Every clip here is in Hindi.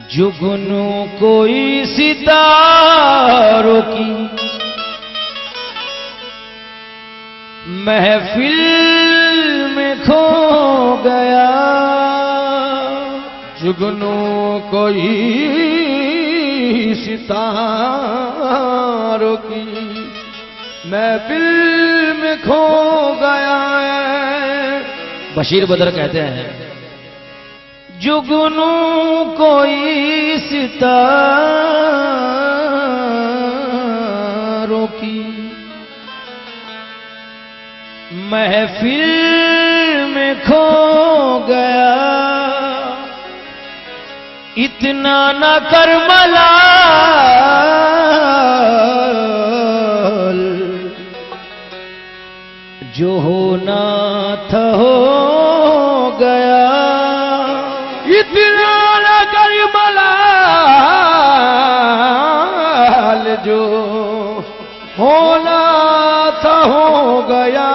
जुगनू कोई सितारों की महफिल में खो गया, जुगनू कोई सितारों की महफिल में खो गया है। बशीर बदर कहते हैं जुगनू कोई सितारों की महफिल में खो गया, इतना न कर मलाल, जो होना था हो गया। इतना न कर मलाल, जो होना था हो गया।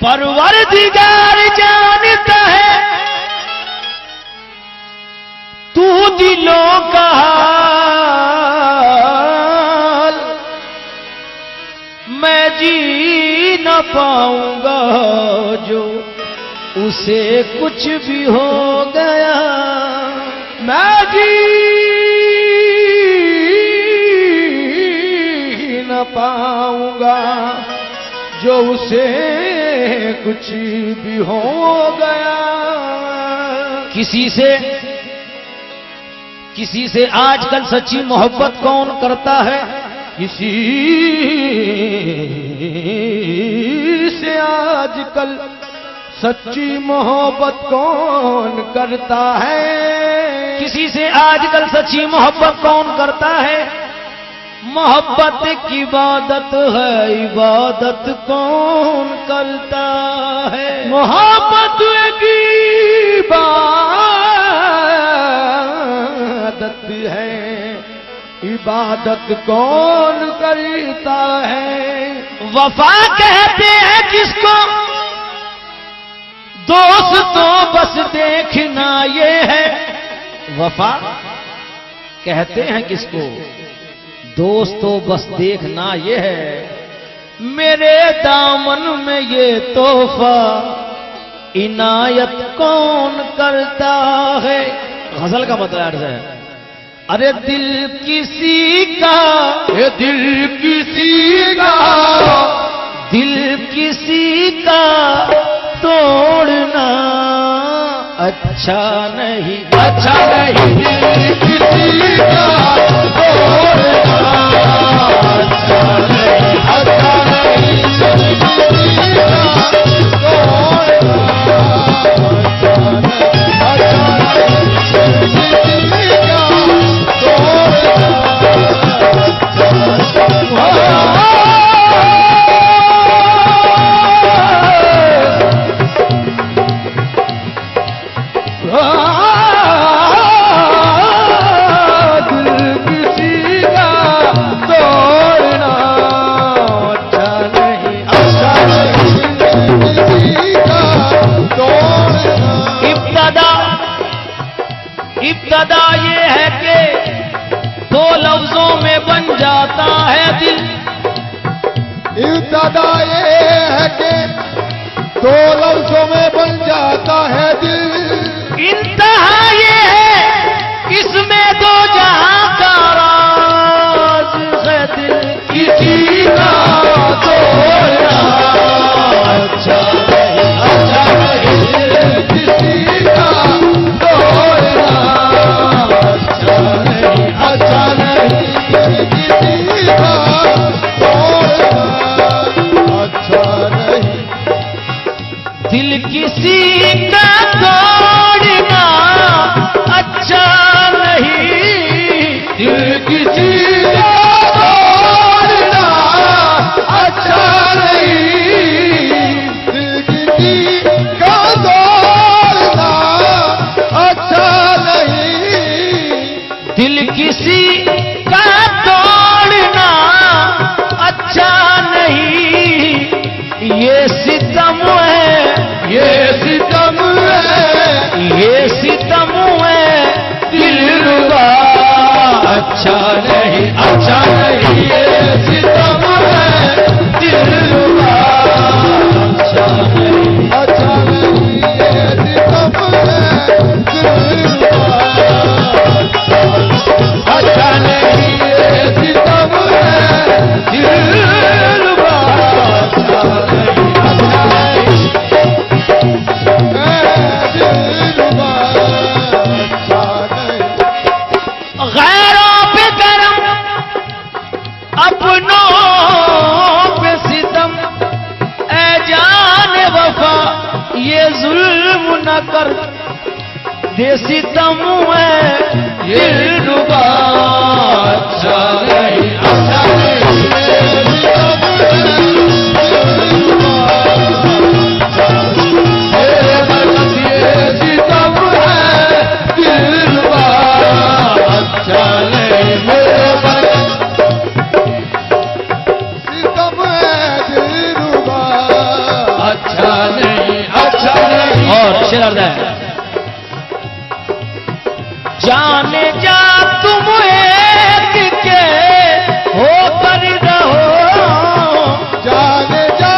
परवरदिगार जानता है तू दिलों का हाल, मैं जी न पाऊंगा जो उसे कुछ भी हो गया। मैं जी न पाऊंगा जो उसे कुछ भी हो गया। किसी से आजकल सच्ची मोहब्बत कौन करता है? किसी से आजकल सच्ची मोहब्बत कौन करता है? किसी से आजकल सच्ची मोहब्बत कौन करता है? मोहब्बत की इबादत है, इबादत कौन करता है? मोहब्बत की इबादत है, इबादत कौन करता है? वफा कहते हैं किसको? दोस्त तो बस देखना ये है। वफा कहते हैं किसको? दोस्तों बस देखना ये है। मेरे दामन में ये तोहफा इनायत कौन करता है? गजल का मतलब है अरे दिल किसी का, ये दिल किसी का, दिल किसी का तोड़ना अच्छा नहीं, अच्छा नहीं। दिल किसी का तोड़ना अच्छा नहीं, अच्छा नहीं। दिल किसी का तोड़ना अच्छा नहीं, अच्छा नहीं। दिल किसी का तोड़ना इब्तदा ये है कि दो लफ्जों में बन जाता है दिल। इब्तदा ये है कि दो लफ्जों में बन जाता है दिल। इंतहा ये है इसमें दो जहां का राज है दिल किसी का तोड़ना अच्छा नहीं, अच्छा नहीं। किसी का तोड़ना अच्छा नहीं, अच्छा नहीं। किसी का तोड़ना अच्छा नहीं। दिल किसी का तोड़ना अच्छा नहीं। दिल किसी का तोड़ना अच्छा नहीं। दिल किसी का तोड़ना अच्छा नहीं। दिल किसी का तोड़ना अच्छा नहीं। ये सितम है, ये सितम है, ये सितम है न कर देसी दम है दिलरुबा। अच्छा नहीं, अच्छा जाने जा तुम एक के हो कर रहो, जाने जा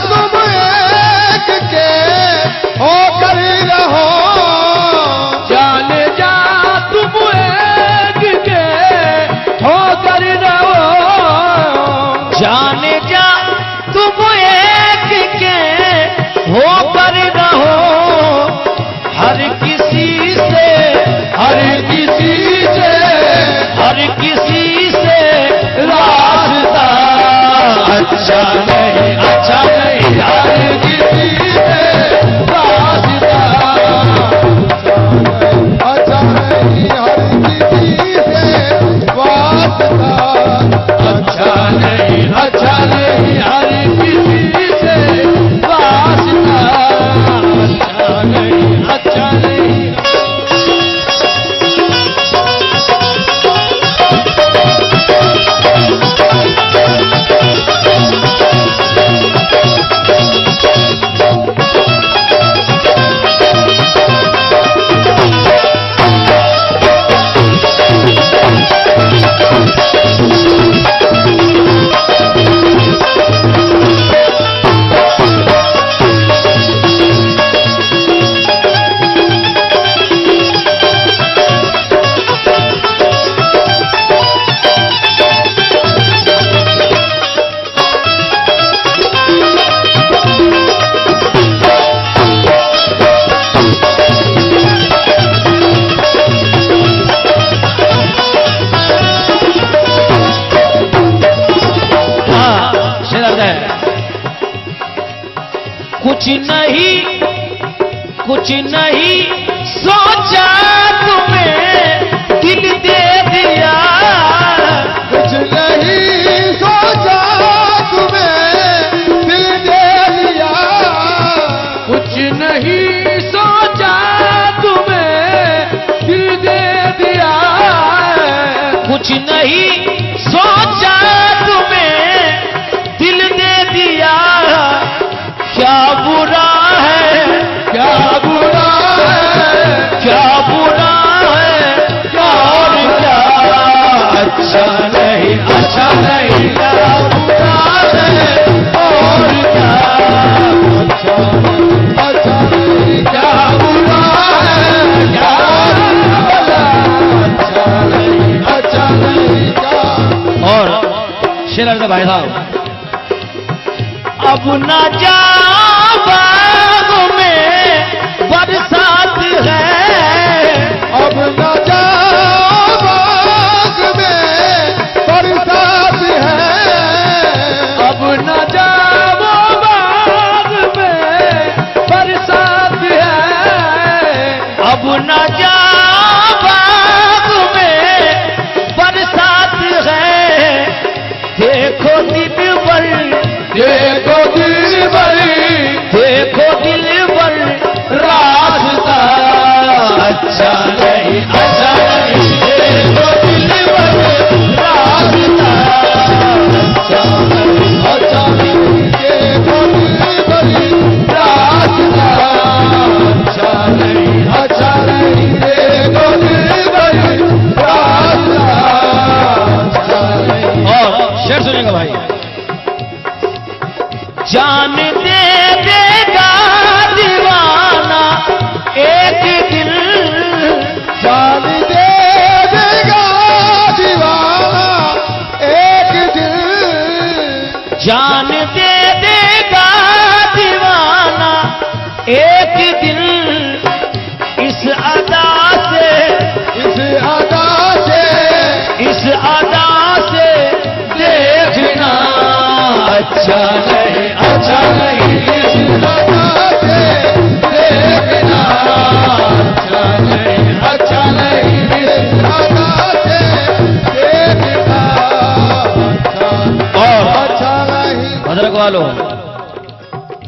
तुम एक के हो कर रहो, जाने जा तुम एक के हो कर रहो, जाने जा तुम एक के हो कर रहो। हर किसी से, हर किसी से, हर किसी से रास्ता अच्छा नहीं, अच्छा नहीं, हर किसी से रास्ता अच्छा नहीं, हर किसी से वास्ता अच्छा नहीं, अच्छा नहीं, हर किसी से वास्ता अच्छा नहीं, अच्छा नहीं। कुछ नहीं सोचा तुम्हें दिल दे दिया, कुछ नहीं सोचा तुम्हें दिल दे दिया, कुछ नहीं सोचा तुम्हें दिल दे दिया, कुछ नहीं सोचा तुम्हें दिल दे दिया। क्या बुरा है, क्या बुरा है, क्या बुरा है, क्या और क्या अच्छा नहीं, अच्छा नहीं, क्या बुरा है और क्या अच्छा नहीं, अच्छा नहीं, क्या बुरा है, क्या अच्छा नहीं, अच्छा नहीं क्या। और शेर भाई साहब, अब न जा बाग में बरसात है, अब न जा बाग में बरसात है, अब न जा बाग में बरसात है, अब न जा बाग में बरसात है। देखो दिल भर, देखो दिल भर, देखो दिल भर रास्ता अच्छा नहीं, अच्छा नहीं, देखो दिल भर रास्ता अच्छा नहीं, अच्छा नहीं, देखो दिल भर रास्ता अच्छा नहीं, अच्छा नहीं, देखो दिल भर रास्ता अच्छा नहीं। और शेर सुनेगा भाई, जान दे देगा दीवाना एक दिन, जान दे देगा दीवाना एक दिन, जान दे देगा दीवाना एक दिन। इस अदा से, इस अदा से, इस अदा से देखना अच्छा नहीं, अच्छा नहीं, इस अदा से देखना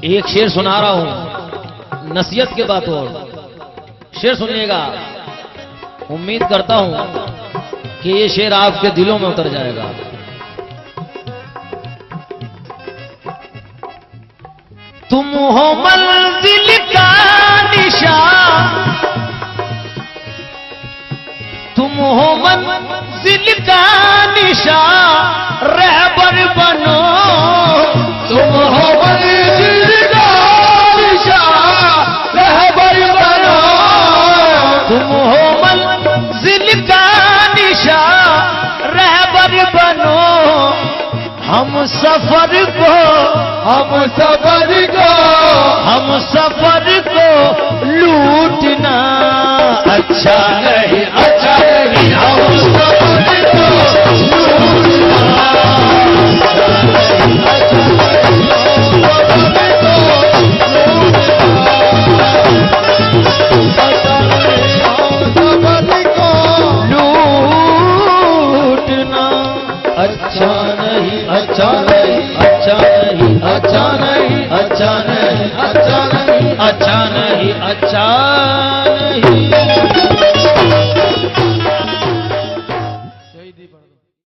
एक शेर सुना रहा हूं, नसीहत के बात और शेर सुनिएगा। उम्मीद करता हूं कि ये शेर आपके दिलों में उतर जाएगा। तुम हो मंजिल का निशान, तुम हो मंजिल का निशान, रहबर बनो। तुम हो मंजिल का निशान, रहबर बनो। तुम हो मंजिल का निशान, रहबर बनो। हम सफर को, हम सफर को, हम सफर को लूटना अच्छा नहीं, अच्छा नहीं। हम सफर को लूटना अच्छा नहीं, अच्छा नहीं, अच्छा नहीं, अच्छा नहीं, अच्छा नहीं, अच्छा नहीं, अच्छा नहीं, अच्छा नहीं।